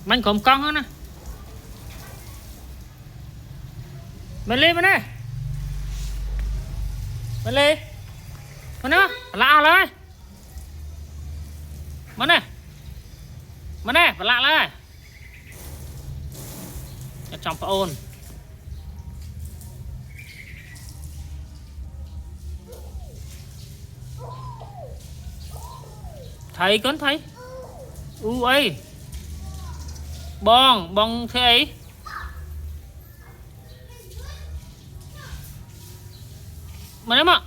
bánh khổng con hơn nè bên ly bên đây bên ly bên nữa lạ lên bên này và lạ lên trong phải ôn thấy con thấy ấy bong thế ấy mà đấy mà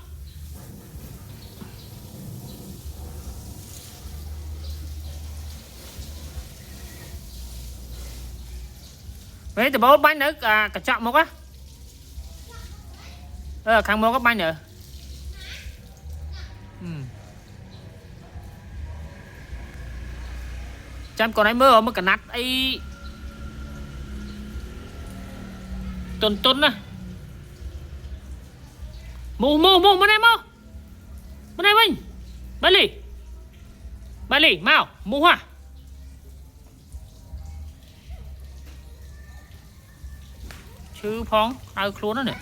vậy thì bố bánh nữa cả chọn một á khang một cái bánh nữa chăm còn ấy mơ mà cả nát ấy tuần nè mù bên đây mình Ba lì mau mù hả chứ phong ai luôn đó nè